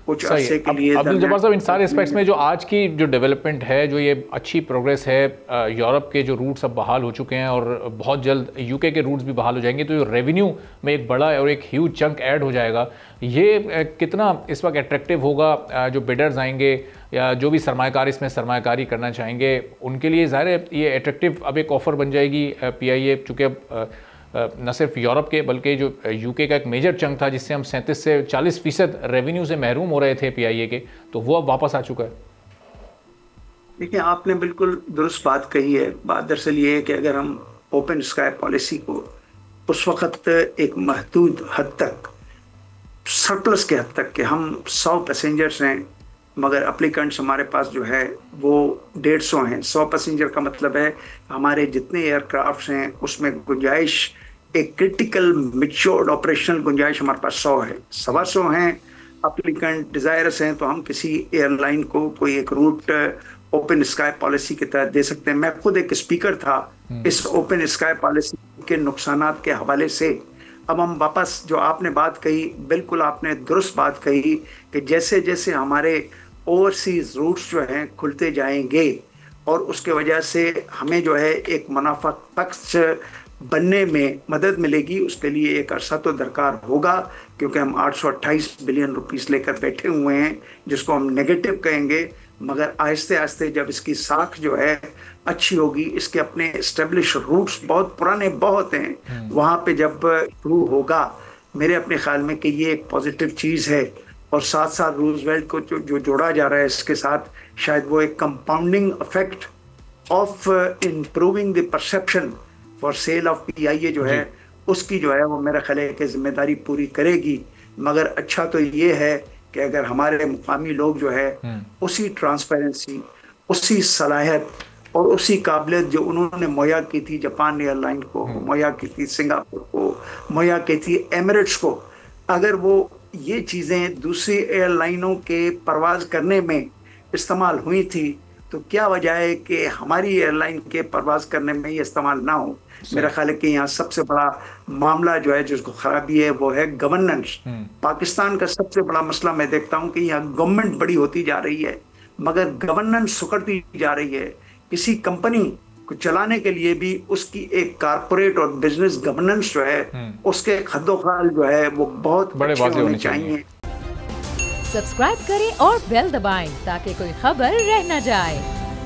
कुछ अरसे के लिए। अब्दुल जब्बार साहब, इन सारे एस्पेक्ट्स में जो आज की जो डेवलपमेंट है, जो ये अच्छी प्रोग्रेस है, यूरोप के जो रूट्स अब बहाल हो चुके हैं और बहुत जल्द यूके के रूट्स भी बहाल हो जाएंगे, तो रेवेन्यू में एक बड़ा और एक ह्यूज चंक ऐड हो जाएगा। ये कितना इस वक्त अट्रैक्टिव होगा जो बिडर्स आएंगे या जो भी सरमायाकार इसमें सरमायाकारी करना चाहेंगे उनके लिए? ज़ाहिर है ये अट्रैक्टिव अब एक ऑफ़र बन जाएगी PIA, चूँकि अब न सिर्फ यूरोप के बल्कि जो यूके का एक मेजर चंक था जिससे हम 37 से 40% रेवेन्यू से महरूम हो रहे थे PIA के, तो वो अब वापस आ चुका है। देखिए, आपने बिल्कुल दुरुस्त बात कही है। बात दरअसल ये है कि अगर हम ओपन स्काई पॉलिसी को उस वक्त एक महदूद हद तक, सरप्लस के हद तक, कि हम 100 पैसेंजर्स हैं मगर अप्लीकेंट्स हमारे पास जो है वो 150 हैं। 100 पैसेंजर का मतलब है हमारे जितने एयरक्राफ्ट हैं उसमें गुंजाइश, एक क्रिटिकल मैच्योर्ड ऑपरेशनल गुंजाइश हमारे पास 100 है। 125 हैं अप्लीकेंट डिजायरस हैं, तो हम किसी एयरलाइन को कोई एक रूट ओपन स्काई पॉलिसी के तहत दे सकते हैं। मैं खुद एक स्पीकर था इस ओपन स्काई पॉलिसी के नुकसानात के हवाले से। अब हम वापस, जो आपने बात कही, बिल्कुल आपने दुरुस्त बात कही कि जैसे जैसे हमारे ओवरसीज रूट्स जो हैं खुलते जाएंगे और उसके वजह से हमें जो है एक मुनाफा बख्श बनने में मदद मिलेगी, उसके लिए एक अरसा तो दरकार होगा, क्योंकि हम 828 बिलियन रुपीस लेकर बैठे हुए हैं जिसको हम नेगेटिव कहेंगे। मगर आहिस्ते आहिस्ते जब इसकी साख जो है अच्छी होगी, इसके अपने एस्टेब्लिश रूट्स बहुत पुराने बहुत हैं, वहाँ पे जब शुरू होगा, मेरे अपने ख्याल में कि ये एक पॉजिटिव चीज़ है। और साथ साथ रूजवेल्ट को जो जोड़ा जा रहा है इसके साथ, शायद वो एक compounding effect of improving the perception for sale of PIA जो है उसकी जो है वो मेरा ख्याल है कि जिम्मेदारी पूरी करेगी। मगर अच्छा तो ये है कि अगर हमारे मुकामी लोग जो है उसी ट्रांसपेरेंसी, उसी सलाहियत और उसी काबिलियत जो उन्होंने मुहैया की थी जापान एयरलाइन को, मुहैया की थी सिंगापुर को, मुहैया की थी एमिरेट्स को, अगर वो ये चीज़ें दूसरी एयरलाइनों के परवाज करने में इस्तेमाल हुई थी, तो क्या वजह है कि हमारी एयरलाइन के परवाज करने में ये इस्तेमाल ना हो। मेरा ख्याल है कि यहाँ सबसे बड़ा मामला जो है जिसको खराबी है वो है गवर्नेंस। पाकिस्तान का सबसे बड़ा मसला मैं देखता हूँ कि यहाँ गवर्नमेंट बड़ी होती जा रही है मगर गवर्नेंस सुकड़ती जा रही है। किसी कंपनी को चलाने के लिए भी उसकी एक कारपोरेट और बिजनेस गवर्नेंस जो है उसके खद्दोखाल जो है वो बहुत बड़े अच्छे होने चाहिए। सब्सक्राइब करें और बेल दबाएं ताकि कोई खबर रह न जाए।